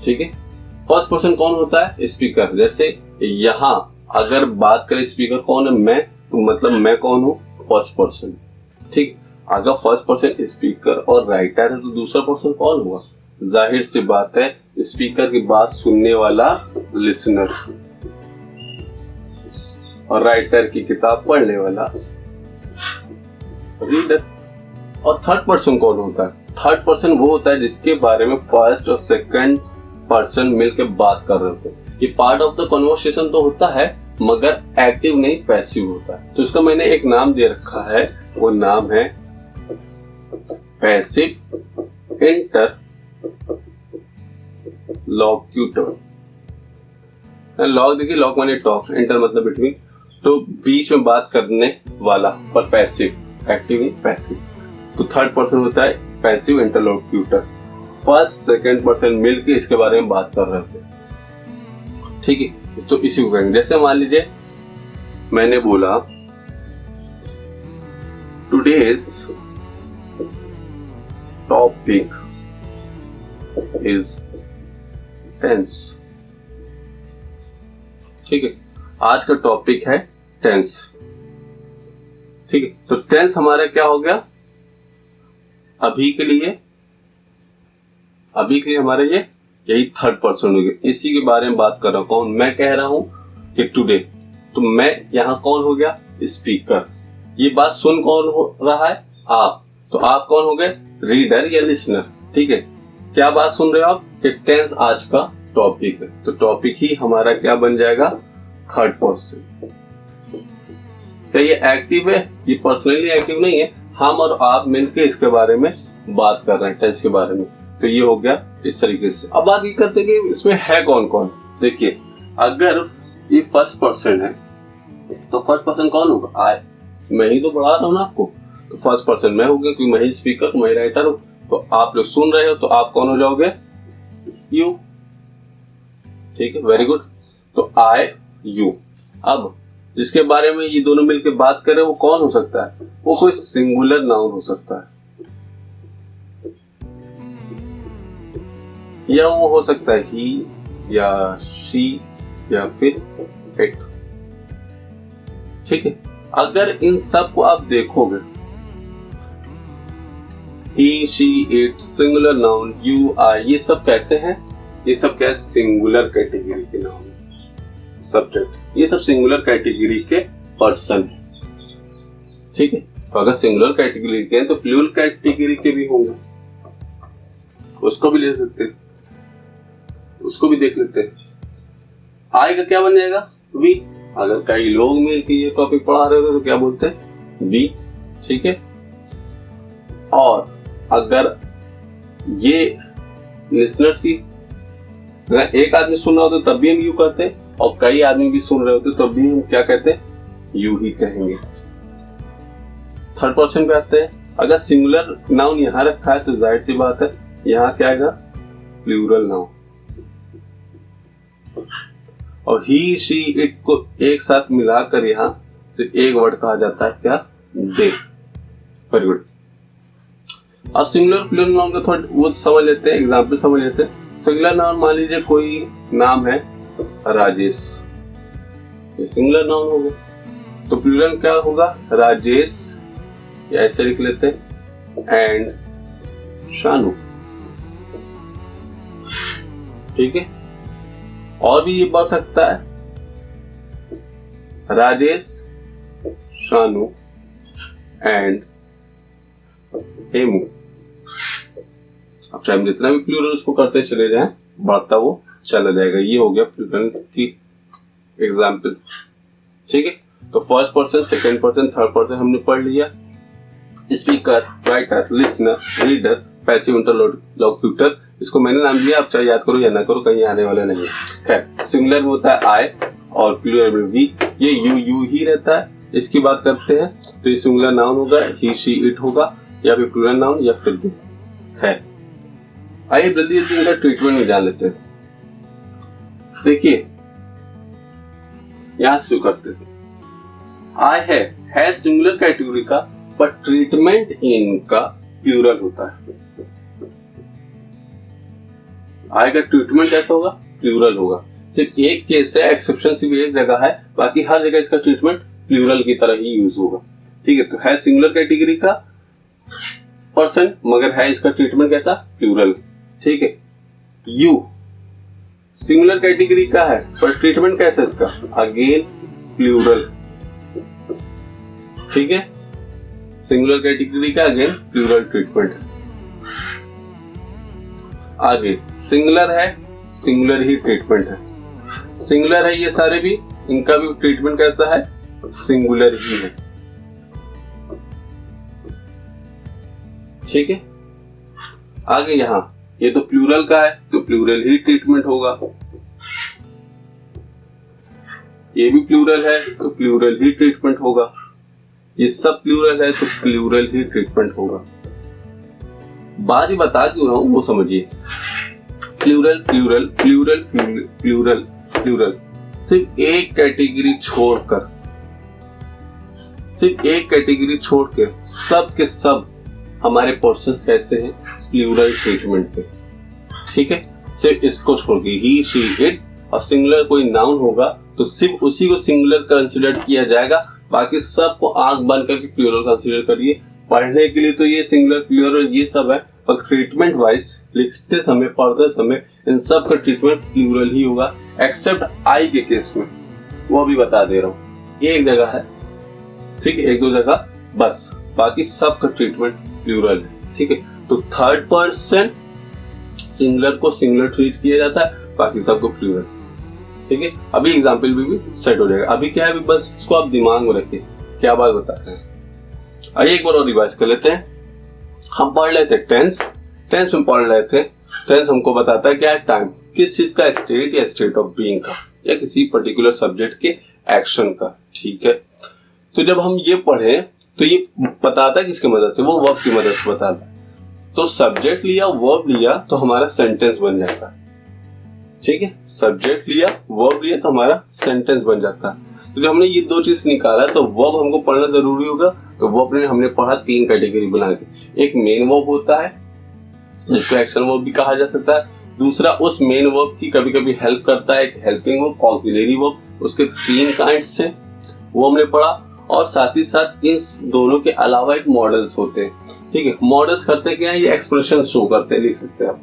ठीक है। First person कौन होता है? स्पीकर। जैसे यहाँ अगर बात करें स्पीकर कौन है, मैं, तो मतलब मैं कौन हूँ? First person. ठीक। अगर फर्स्ट पर्सन स्पीकर और राइटर है तो दूसरा पर्सन कौन हुआ? जाहिर सी बात है, स्पीकर की बात सुनने वाला लिसनर और राइटर की किताब पढ़ने वाला रीडर। और थर्ड पर्सन कौन होता है? थर्ड पर्सन वो होता है जिसके बारे में फर्स्ट और सेकंड पर्सन मिलकर बात कर रहे होते हैं। ये पार्ट ऑफ द कन्वर्सेशन तो होता है मगर एक्टिव नहीं, पैसिव होता है। तो इसका मैंने एक नाम दे रखा है, वो नाम है पैसिव इंटरलॉक्यूटर। लॉक देखिए, लॉक माने टॉक, इंटर मतलब बिटवीन, तो बीच में बात करने वाला, पर पैसिव, एक्टिव नहीं पैसिव। तो थर्ड पर्सन होता है passive interlocutor. First second person मिलके इसके बारे में बात कर रहे थे, ठीक है। तो इसी को कहेंगे। जैसे मान लीजिए मैंने बोला टुडेज टॉपिक इज टेंस, ठीक है। आज का टॉपिक है टेंस, ठीक है। तो टेंस हमारा क्या हो गया? अभी के लिए हमारे ये यही थर्ड पर्सन हो गया। इसी के बारे में बात कर रहा हूं। कौन? मैं कह रहा हूं कि टुडे, तो मैं यहां कौन हो गया? स्पीकर। ये बात सुन कौन हो रहा है? आप। तो आप कौन हो गए? रीडर या लिसनर, ठीक है। क्या बात सुन रहे हो आप? कि टेंस आज का टॉपिक है। तो टॉपिक ही हमारा क्या बन जाएगा? Third person. क्या ये एक्टिव है? ये पर्सनली एक्टिव नहीं है, हम और आप मिलकर इसके बारे में बात कर रहे हैं, टेंस के बारे में। तो ये हो गया इस तरीके से। अब बात ये करते हैं कि इसमें है कौन कौन। देखिए, अगर ये फर्स्ट पर्सन है तो फर्स्ट पर्सन कौन होगा? आई। मैं ही तो पढ़ा रहा हूं ना आपको, तो फर्स्ट पर्सन मैं हो गया क्योंकि मैं ही स्पीकर, मैं ही राइटर हूं। तो आप लोग सुन रहे हो तो आप कौन हो जाओगे? यू, ठीक है, वेरी गुड। तो आई, यू। अब जिसके बारे में ये दोनों मिलकर बात कर रहे हैं वो कौन हो सकता है? वो कोई सिंगुलर नाउन हो सकता है, या वो हो सकता है ही या शी या फिर इट, ठीक है। अगर इन सब को आप देखोगे, he, she, it, singular noun, you, I, ये सब कैसे हैं? ये सब क्या है? सिंगुलर कैटेगरी के नाउन, सब्जेक्ट। ये सब सिंगुलर कैटेगरी के पर्सन है, ठीक है। तो अगर सिंगुलर कैटेगरी के हैं तो प्लूरल कैटेगरी के भी होंगे, उसको भी ले सकते हैं, उसको भी देख लेते हैं। आई का क्या बन जाएगा? वी। अगर कई लोग मिलकर ये टॉपिक पढ़ा रहे हो तो क्या बोलते हैं? वी, ठीक है। और अगर ये लिसनर्स की, अगर एक आदमी सुन रहा होता तब भी हम यू कहते हैं, और कई आदमी भी सुन रहे होते तब भी हम क्या कहते हैं? यू ही कहेंगे। थर्ड पर्सन पे आते हैं। अगर सिंगुलर नाउन यहां रखा है तो जाहिर सी बात है यहां क्या आएगा? Plural noun. और ही, शी, इट को एक साथ मिलाकर यहां सिर्फ एक वर्ड कहा जाता है, क्या? दे। Very good. अब सिंगुलर प्लूरल नाउन का थोड़ा वो समझ लेते हैं, एग्जाम्पल समझ लेते हैं। सिंगुलर नाउन मान लीजिए कोई नाम है राजेश, ये सिंगुलर नाउन हो गया। तो प्लूरल क्या होगा? राजेश, या ऐसे लिख लेते हैं, एंड शानू, ठीक है। और भी ये बढ़ सकता है, राजेश, शानू एंड हेमू। अब चाहे हम जितना भी प्लूरल उसको करते चले जाएं, बढ़ता वो चला जाएगा। ये हो गया प्लूरल की एग्जाम्पल, ठीक है। तो first person, second person, third person हमने पढ़ लिया। Speaker, writer, listener, reader, passive interlocutor, इसको मैंने नाम दिया, आप चाहे याद करो या ना करो, कहीं आने वाला नहीं है। खैर, सिंगुलर में होता है आई और प्लूरल में वी। ये यू ही रहता है। इसकी बात करते हैं तो ये सिंगुलर नाउन होगा, ही, शी, इट होगा, या फिर प्लूरल नाउन या फिर भी। खैर, आइए जल्दी जल्दी इनका ट्रीटमेंट में जान लेते हैं। देखिए यहां शुरू करते हैं। आई है सिंगुलर कैटेगरी का, पर ट्रीटमेंट इनका प्लूरल होता है। आई का ट्रीटमेंट कैसा होगा, प्लूरल होगा। सिर्फ एक केस है, एक्सेप्शन सिर्फ एक जगह है, बाकी हर जगह इसका ट्रीटमेंट प्लूरल की तरह ही यूज होगा। ठीक है, तो है सिंगुलर कैटेगरी का पर्सन, मगर है इसका ट्रीटमेंट कैसा, प्लूरल। ठीक है, यू सिंगुलर कैटेगरी का है पर ट्रीटमेंट कैसा है इसका, अगेन प्लूरल। ठीक है, सिंगुलर कैटेगरी का अगेन प्लूरल ट्रीटमेंट। आगे सिंगुलर है, सिंगुलर ही ट्रीटमेंट है। सिंगुलर है ये सारे भी, इनका भी ट्रीटमेंट कैसा है, सिंगुलर ही है। ठीक है, आगे यहां ये तो प्लूरल का है तो प्लूरल ही ट्रीटमेंट होगा, ये भी प्लूरल है तो प्लूरल ही ट्रीटमेंट होगा, ये सब प्लूरल है तो प्लूरल ही ट्रीटमेंट होगा। बात ही बता क्यों रहा हूं वो समझिए, plural plural plural plural plural, सिर्फ एक कैटेगरी छोड़कर, सिर्फ एक कैटेगरी छोड़ के सब के सब हमारे पोर्शंस कैसे हैं, प्लूरल ट्रीटमेंट पे। ठीक है, सिर्फ इसको छोड़ के ही, शी, इट और सिंगुलर कोई नाउन होगा तो सिर्फ उसी को सिंगुलर कंसिडर किया जाएगा, बाकी सबको आंख बंद करके प्लूरल कंसिडर करिए। पढ़ने के लिए तो ये सिंगुलर प्लूरल ये सब है, पर ट्रीटमेंट वाइज लिखते समय पढ़ते समय इन सब का ट्रीटमेंट प्लूरल ही होगा, एक्सेप्ट आई के केस में, वो भी बता दे रहा हूँ, एक जगह है। ठीक है, एक दो जगह बस, बाकी सब का ट्रीटमेंट प्लूरल है। ठीक है, तो थर्ड पर्सन सिंगुलर को सिंगुलर ट्रीट किया जाता है, बाकी सबको प्लूरल। ठीक है, अभी एग्जाम्पल भी सेट हो जाएगा। अभी क्या है, बस इसको आप दिमाग में रखिए क्या बात बता रहे हैं। आइए एक बार और रिवाइज कर लेते हैं। हम पढ़ रहे थे टेंस, टेंस में पढ़ रहे थे, टेंस हमको बताता है क्या है, टाइम, किस चीज का, स्टेट या स्टेट ऑफ बीइंग का, या किसी पर्टिकुलर सब्जेक्ट के एक्शन का। ठीक है, तो जब हम ये पढ़े तो ये बताता है किसकी मदद से, वो वर्ब की मदद से बताता है। तो सब्जेक्ट लिया, वर्ब लिया तो हमारा सेंटेंस बन जाता है। ठीक है, सब्जेक्ट लिया, वर्ब लिया तो हमारा सेंटेंस बन जाता है। तो जब हमने ये दो चीज निकाला तो वर्ब हमको पढ़ना जरूरी होगा। तो वर्ब हमने पढ़ा तीन कैटेगरी बना के, एक मेन वर्ब होता है जिसको एक्शन वर्ब भी कहा जा सकता है, दूसरा उस मेन वर्ब की कभी कभी हेल्प करता है, एक हेल्पिंग वर्ब, ऑक्सिलरी वर्ब, उसके तीन काइंड्स थे वो हमने पढ़ा, और साथ ही साथ इन दोनों के अलावा एक मॉडल्स होते हैं। ठीक है, मॉडल्स करते क्या है, ये एक्सप्रेशन शो करते हैं, लिख सकते हैं आप,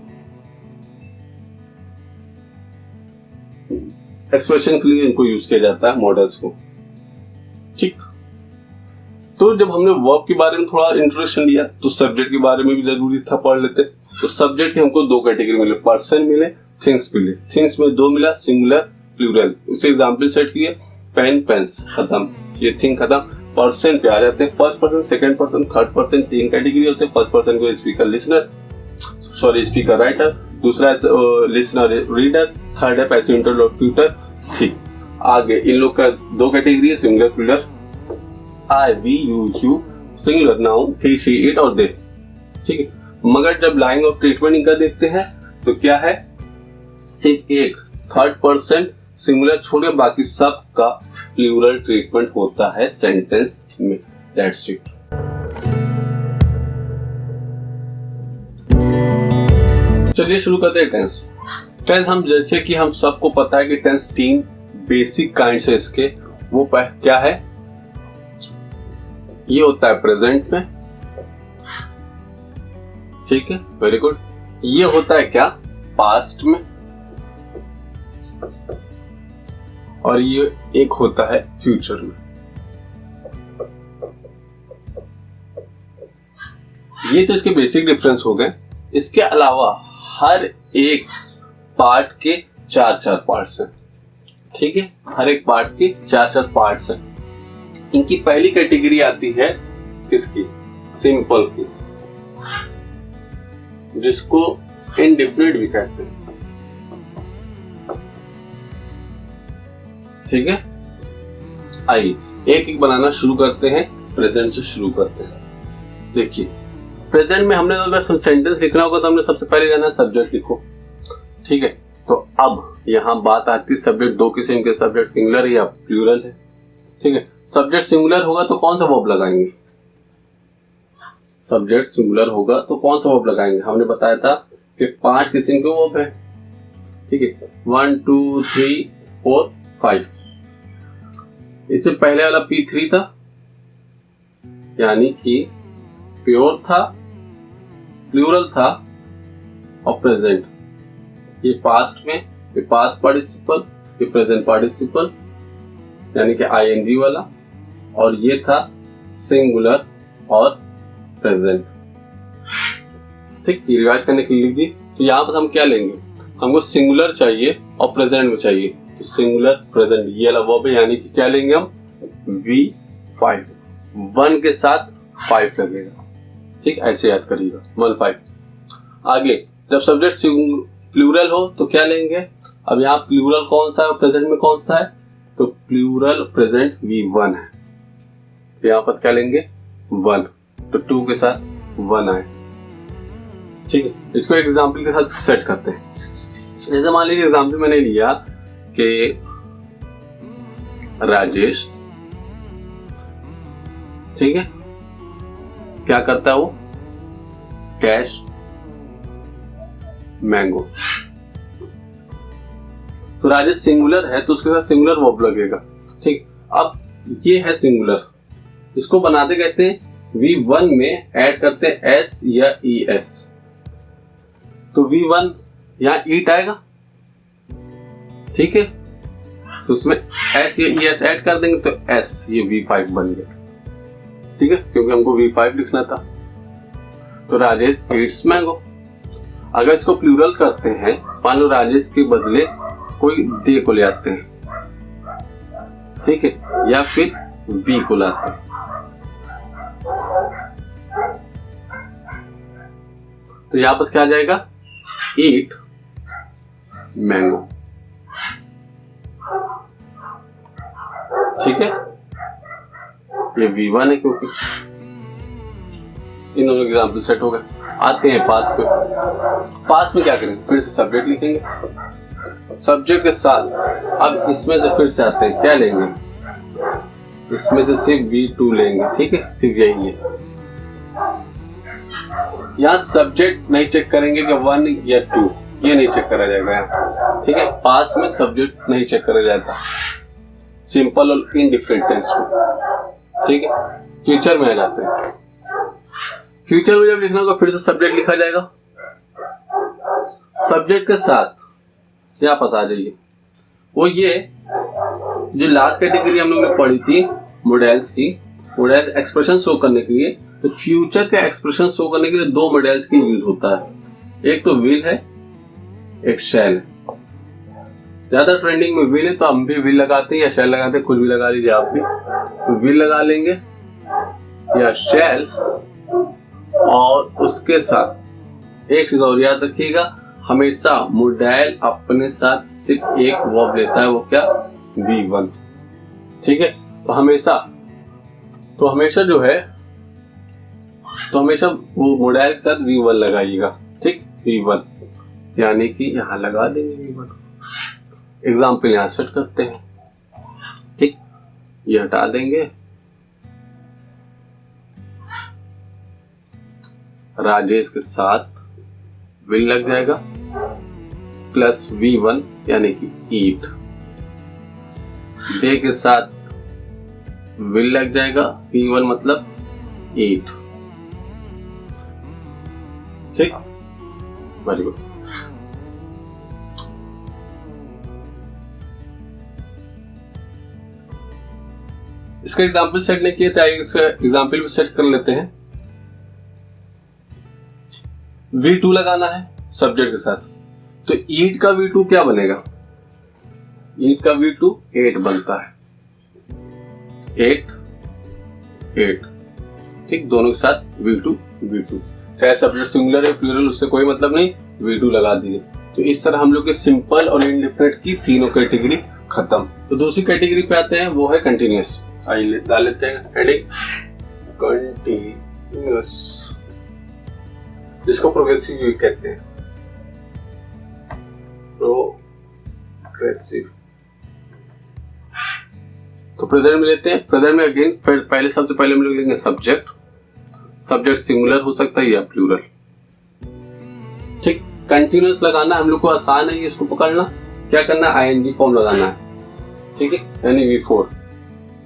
एक्सप्रेशन के लिए इनको यूज किया जाता है मॉडल्स को। ठीक, तो जब हमने वर्ब के बारे में थोड़ा इंट्रोडक्शन लिया तो सब्जेक्ट के बारे में भी जरूरी था पढ़ लेते। तो सब्जेक्ट के हमको दो कैटेगरी मिले, पर्सन मिले, थिंग्स मिले। थिंग्स में दो मिला, सिंगुलर प्लूरल। उसके एग्जांपल सेट किए, पेन पेन्स, खत्म, ये थिंग खत्म। पर्सन पे आ जाते हैं, first person, second person, third person, तीन कैटेगरी होते हैं। फर्स्ट पर्सन को speaker listener, sorry speaker writer, दूसरा लिसनर रीडर, थर्ड है पैसिव इंटरलोक्यूटर। ठीक, आगे इन लोग का दो कैटेगरी है, singular plural, I, we, you, singular noun, he, she, it और दे। ठीक है, मगर जब लाइन ऑफ ट्रीटमेंट इनका देखते हैं तो क्या है, सिर्फ एक थर्ड पर्सन सिंगुलर छोड़े बाकी सब का प्लूरल ट्रीटमेंट होता है सेंटेंस में। That's it. चलिए शुरू करते हैं टेंस। टेंस हम जैसे कि हम सबको पता है कि टेंस तीन बेसिक काइंड्स है इसके। वो क्या है, ये होता है प्रेजेंट में, ठीक है, वेरी गुड। ये होता है क्या, पास्ट में, और ये एक होता है फ्यूचर में। ये तो इसके बेसिक डिफरेंस हो गए। इसके अलावा हर एक पार्ट के चार चार पार्ट्स हैं। ठीक है, हर एक पार्ट के चार चार पार्ट्स हैं। इनकी पहली कैटेगरी आती है किसकी, सिंपल की, जिसको इंडेफिनिट भी कहते हैं। ठीक है, आइए एक एक बनाना शुरू करते हैं। प्रेजेंट से शुरू करते हैं। देखिए, प्रेजेंट में हमने अगर सेंटेंस लिखना होगा तो हमने सबसे पहले जाना सब्जेक्ट लिखो। ठीक है, तो अब यहां बात आती है सब्जेक्ट दो किस्म के, सब्जेक्ट सिंगुलर या प्लूरल है। ठीक है, सब्जेक्ट सिंगुलर होगा तो कौन सा वर्ब लगाएंगे, सब्जेक्ट सिंगुलर होगा तो कौन सा वर्ब लगाएंगे। हमने बताया था कि 5 किस्म के वर्ब है, ठीक है, 1 2 3 4 5। इससे पहले वाला P3 था, यानी कि प्योर था, प्लूरल था और प्रेजेंट। ये पास्ट में, ये पास्ट पार्टिसिपल, ये प्रेजेंट पार्टिसिपल यानी कि ING वाला, और ये था सिंगुलर और प्रेजेंट। ठीक, ये रिवाइज करने के लिए लिख दी। तो यहाँ पर हम क्या लेंगे, हमको सिंगुलर चाहिए और प्रेजेंट में चाहिए, तो सिंगुलर प्रेजेंट ये वाला वर्ब है, यानी कि क्या लेंगे हम V5, 1 के साथ 5 लगेगा। ठीक, ऐसे याद करिएगा 1 5। आगे जब सब्जेक्ट प्लूरल हो तो क्या लेंगे, अब यहाँ प्लूरल कौन सा है और प्रेजेंट में कौन सा है, तो प्लूरल प्रेजेंट V1 है, तो यहाँ पर क्या लेंगे 1, तो 2 के साथ 1 आए। ठीक है, इसको एग्जाम्पल के साथ सेट करते हैं। जैसे मान लीजिए एग्जाम्पल मैंने लिया कि राजेश, ठीक है, क्या करता है वो, कैश मैंगो। तो राजेश सिंगुलर है तो उसके साथ सिंगुलर वर्ब लगेगा। ठीक, अब ये है सिंगुलर, इसको बनाते कहते हैं V1 में ऐड करते हैं S या ES, तो V1 यहां ईट आएगा। ठीक है, तो उसमें S या ES ऐड कर देंगे तो S, ये V5 बन गया। ठीक है, क्योंकि हमको V5 लिखना था। तो राजेश ईट्स मैंगो। अगर इसको प्लूरल करते हैं, मान लो राजेश के बदले कोई दे को ले आते हैं, ठीक है, या फिर वी को लाते हैं, तो यहां पर क्या आ जाएगा, ईट मैंगो। ठीक है, ये V1 है क्योंकि इन दोनों एग्जाम्पल सेट हो गए। आते हैं पास्ट पे। पास्ट में क्या करेंगे, फिर से सब्जेक्ट लिखेंगे, सब्जेक्ट के साथ अब इसमें से फिर से आते हैं, क्या लेंगे, इसमें से सिर्फ V2 लेंगे। ठीक है, सिर्फ यही है। यहाँ सब्जेक्ट नहीं चेक करेंगे कि 1 या 2, ये नहीं चेक करा जाएगा यहाँ। ठीक है, पास्ट में सब्जेक्ट नहीं चेक करा जाता, सिंपल और इनडिफरेंट टेंस में। ठीक है, फ्यूचर में आ जाते हैं। फ्यूचर में जब लिखना होगा फिर से सब्जेक्ट लिखा जाएगा, सब्जेक्ट के साथ यहाँ पता आ जाइए, वो ये जो लास्ट कैटेगरी हम लोग ने पढ़ी थी मॉडल्स की, मॉडल एक्सप्रेशन शो करने के लिए, तो फ्यूचर का एक्सप्रेशन शो करने के लिए 2 मॉडल्स की यूज होता है, एक तो विल है, एक शैल है। ज्यादा ट्रेंडिंग में विल है तो हम भी विल लगाते हैं या शैल लगाते हैं, कुछ भी लगा लीजिए आप भी। तो विल लगा लेंगे या शैल, और उसके साथ एक चीज और याद रखिएगा, हमेशा मॉडल अपने साथ सिर्फ एक वर्ब लेता है, वो क्या, V1। ठीक है, तो हमेशा जो है, तो हमेशा वो मॉडल के साथ V1 लगाइएगा। ठीक, V1 यानी कि यहां लगा देंगे V1। एग्जाम्पल यहां सेट करते हैं। ठीक, ये हटा देंगे, राजेश के साथ विल लग जाएगा प्लस V1 यानी कि ईट, डे के साथ विल लग जाएगा, V1 मतलब ईट। ठीक, वेरी गुड। इसका एग्जाम्पल सेट नहीं किया था, इसका एग्जाम्पल भी सेट कर लेते हैं। V2 लगाना है सब्जेक्ट के साथ, तो ईट का V2 क्या बनेगा, ईट का V2 8 बनता है, 8। ठीक, दोनों के साथ V2 चाहे सब्जेक्ट सिंगुलर है प्लूरल, उससे कोई मतलब नहीं, V2 लगा दीजिए। तो इस तरह हम लोग के सिंपल और इंडिफरेंट की तीनों कैटेगरी खत्म। तो दूसरी कैटेगरी पे आते हैं, वो है कंटिन्यूअस। आइए डाल लेते हैं हेडिंग कंटिन्यूअस, जिसको प्रोग्रेसिव भी कहते हैं, प्रोग्रेसिव। तो प्रेजेंट में लेते हैं। प्रेजेंट में अगेन पहले सबसे पहले हम लोग लेंगे सब्जेक्ट। सब्जेक्ट सिंगुलर हो सकता है या प्लूरल। ठीक, कंटिन्यूअस लगाना हम लोग को आसान है, इसको पकड़ना। क्या करना, आईएनजी फॉर्म लगाना है, ठीक है, यानी V4,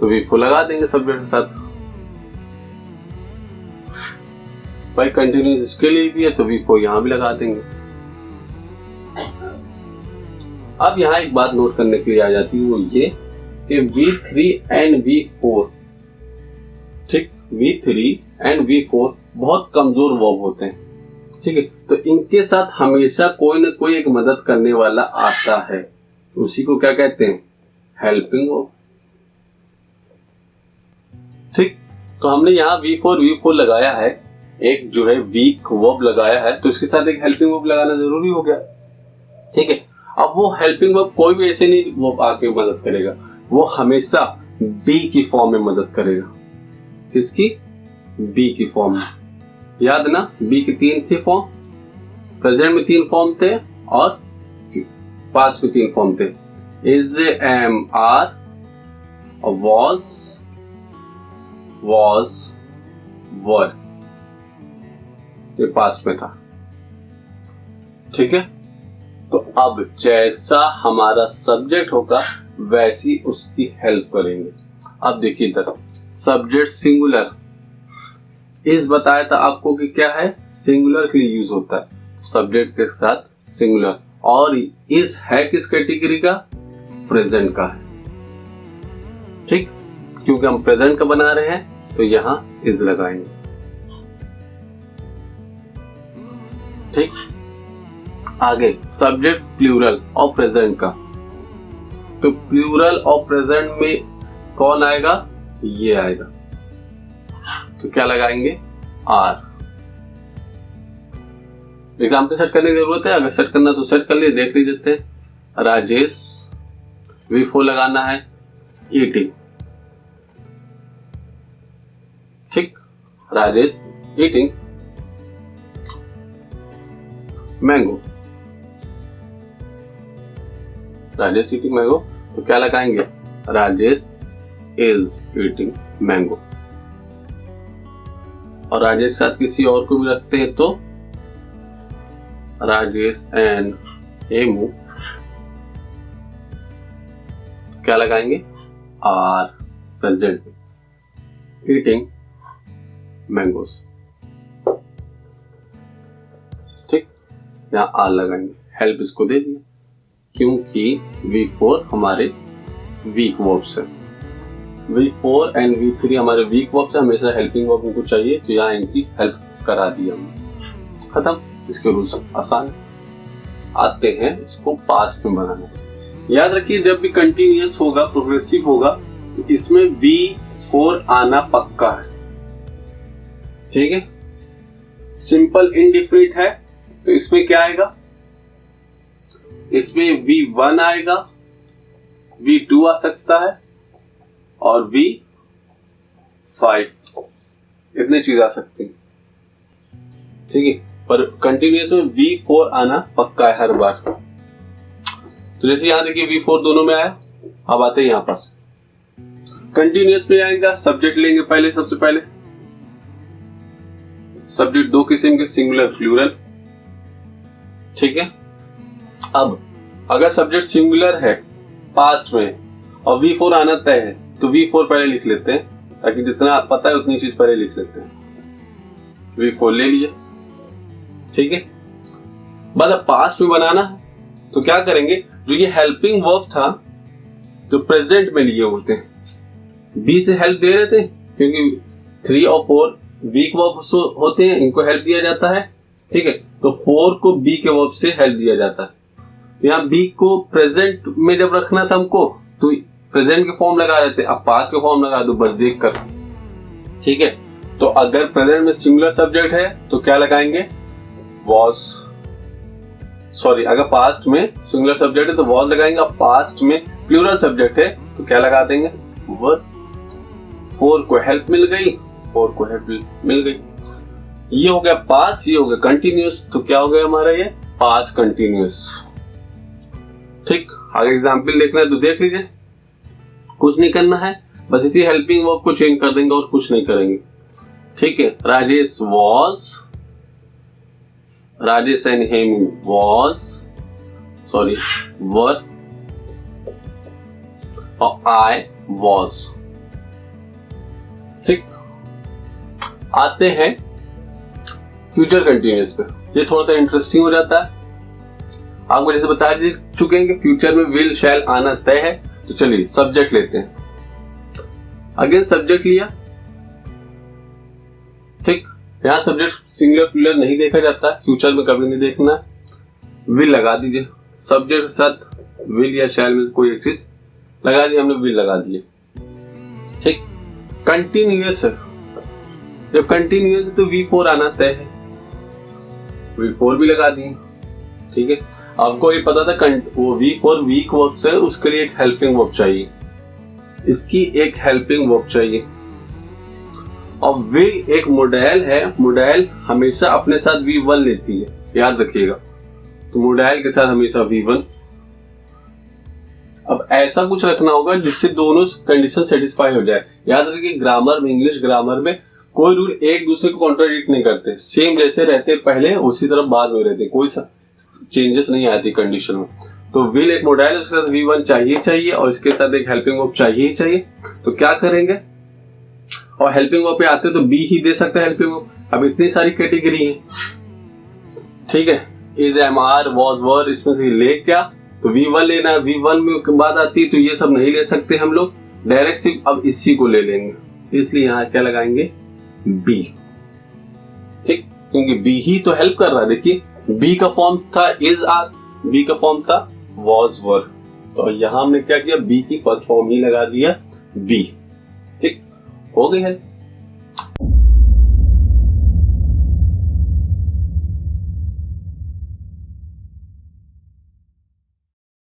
तो V4 लगा देंगे सब्जेक्ट के साथ। भाई कंटिन्यूअस इसके लिए भी है तो V4 यहां भी लगा देंगे। अब यहाँ एक बात नोट करने के लिए आ जाती है, वो ये कि V3 एंड V4, ठीक, V3 एंड V4 बहुत कमजोर वर्ब होते हैं, ठीक है, तो इनके साथ हमेशा कोई ना कोई एक मदद करने वाला आता है, उसी को क्या कहते हैं, हेल्पिंग वर्ब, ठीक। तो हमने यहाँ V4 लगाया है, एक जो है वीक वर्ब लगाया है, तो इसके साथ एक हेल्पिंग वर्ब लगाना जरूरी हो गया, ठीक है। अब वो हेल्पिंग वर्ब कोई भी ऐसे नहीं वो आके मदद करेगा, वो हमेशा बी की फॉर्म में मदद करेगा। किसकी, बी की फॉर्म में। याद ना, बी की 3 थे फॉर्म, प्रेजेंट में 3 फॉर्म थे और पास्ट में 3 फॉर्म थे, इज, एम, आर और वॉज, वर, ये पास्ट में था, ठीक है। तो अब जैसा हमारा सब्जेक्ट होगा वैसी उसकी हेल्प करेंगे। अब देखिए इधर, सब्जेक्ट सिंगुलर, इस बताया था आपको कि क्या है, सिंगुलर के लिए यूज होता है, सब्जेक्ट के साथ सिंगुलर, और इस है किस कैटेगरी का, प्रेजेंट का है, ठीक, क्योंकि हम प्रेजेंट का बना रहे हैं तो यहां इज लगाएंगे, ठीक। आगे सब्जेक्ट प्लूरल और प्रेजेंट का, तो प्लूरल और प्रेजेंट में कौन आएगा, ये आएगा, तो क्या लगाएंगे, आर। एग्जाम्पल सेट करने की जरूरत है, अगर सेट करना तो सेट कर लिए, देख लीजिए। राजेश, V4 लगाना है, ईटिंग, ठीक, Rajesh eating mango, Rajesh eating mango, तो क्या लगाएंगे, राजेश इज ईटिंग मैंगो। और राजेश के साथ किसी और को भी रखते हैं तो राजेश एंड हेमू, क्या लगाएंगे, आर, प्रेजेंट, ईटिंग मैंगोस, ठीक, यहां आर लगाएंगे, हेल्प इसको दे दिया, क्योंकि V4 हमारे वीक वर्ब्स है, V4 एंड V3 हमारे वीक वर्ब्स है, हमेशा हेल्पिंग वर्ब इनको चाहिए, तो यहाँ इनकी हेल्प करा दी हमने, खत्म। इसके रूल्स आसान है। आते हैं इसको पास्ट में बनाना। याद रखिए जब भी कंटिन्यूअस होगा, प्रोग्रेसिव होगा, तो इसमें V4 आना पक्का है, ठीक है। सिंपल इंडिफिनिट है तो इसमें क्या आएगा, इसमें V1 आएगा, V2 आ सकता है और V5, इतने चीज आ सकती हैं, ठीक है। पर कंटिन्यूअस में V4 आना पक्का है हर बार। तो जैसे यहां देखिए V4 दोनों में आया। अब आते हैं यहां पास कंटिन्यूअस में आएगा, सब्जेक्ट लेंगे पहले, सबसे पहले सब्जेक्ट 2 किस्म के, सिंगुलर, प्लूरल, ठीक है। अब अगर सब्जेक्ट सिंगुलर है पास्ट में और V4 आना तय है तो V4 पहले लिख लेते हैं, ताकि जितना पता है उतनी चीज पहले लिख लेते हैं। V4 ले लिया, ठीक है। बाद अब पास्ट में बनाना है तो क्या करेंगे, जो ये हेल्पिंग वर्ब था जो प्रेजेंट में लिए होते हैं, बी से हेल्प दे रहे थे, क्योंकि 3 और 4 वीक वर्ब होते हैं, इनको हेल्प दिया जाता है, ठीक है। तो 4 को बी के वर्ब से हेल्प दिया जाता है। यहाँ बी को प्रेजेंट में जब रखना था हमको तो प्रेजेंट के फॉर्म लगा देते, अब पास्ट के फॉर्म लगा दो बस देख कर, ठीक है। तो अगर प्रेजेंट में सिंगुलर सब्जेक्ट है तो क्या लगाएंगे, वॉज, सॉरी, अगर पास्ट में सिंगुलर सब्जेक्ट है तो वॉज लगाएंगे, अब पास्ट में प्लूरल सब्जेक्ट है तो क्या लगा देंगे, वर। 4 को हेल्प मिल गई, 4 को हेल्प मिल गई। ये हो गया पास्ट, ये हो गया कंटिन्यूअस, तो क्या हो गया हमारा ये पास्ट कंटिन्यूअस, ठीक। अगर एग्जाम्पल देखना है तो देख लीजिए, कुछ नहीं करना है, बस इसी हेल्पिंग वर्ब को चेंज कर देंगे और कुछ नहीं करेंगे, ठीक है। राजेश वॉज राजेश एंड हेमू वर और आई वॉज। ठीक, आते हैं फ्यूचर कंटिन्यूअस पे। ये थोड़ा सा इंटरेस्टिंग हो जाता है। आपको जैसे बता चुके हैं कि फ्यूचर में विल शैल आना तय है। तो चलिए सब्जेक्ट लेते हैं। अगेन सब्जेक्ट लिया, ठीक, यहां सब्जेक्ट सिंगुलर प्लूरल नहीं देखा जाता है, फ्यूचर में कभी नहीं देखना है। विल लगा दीजिए, सब्जेक्ट के साथ विल या शैल में कोई एक चीज लगा दी, हमने विल लगा दिए। ठीक, कंटिन्यूअस है, जब कंटिन्यूअस है तो V4 आना तय है, V4 भी लगा दिए। ठीक है, आपको ये पता था वो V4 वीक वर्ब से, उसके लिए एक हेल्पिंग वर्ब चाहिए, इसकी एक हेल्पिंग वर्ब चाहिए। और विल एक मोडाइल है, मोडाइल हमेशा अपने साथ V1 लेती है, याद रखिएगा। तो मोडाइल के साथ हमेशा V1। अब ऐसा कुछ रखना होगा जिससे दोनों कंडीशन सेटिस्फाई हो जाए। याद रखिए, ग्रामर में, इंग्लिश ग्रामर में कोई रूल एक दूसरे को कॉन्ट्राडिक्ट नहीं करते, सेम जैसे रहते पहले उसी तरह बाद में रहते, कोई चेंजेस नहीं आती कंडीशन में। तो विल एक मोडाइल है, उसके साथ V1 चाहिए और इसके साथ एक हेल्पिंग वर्ब चाहिए। तो क्या करेंगे, और हेल्पिंग वर्ब पे आते तो बी ही दे सकता है हेल्पिंग वर्ब। अब इतनी सारी कैटेगरी है, ठीक है, इज, एम, आर, वॉज, वर, इसमें से ले क्या, तो V1 लेना है। V1 में बात आती है तो ये सब नहीं ले सकते हम लोग, डायरेक्ट सिर्फ अब इसी को ले लेंगे, इसलिए यहाँ क्या लगाएंगे, बी। ठीक, क्योंकि बी ही तो हेल्प कर रहा है। देखिए, बी का फॉर्म था इज, आर, बी का फॉर्म था वॉज, वर, तो यहाँ हमने क्या किया, बी की फर्स्ट फॉर्म ही लगा दिया, बी। ठीक, हो गई है।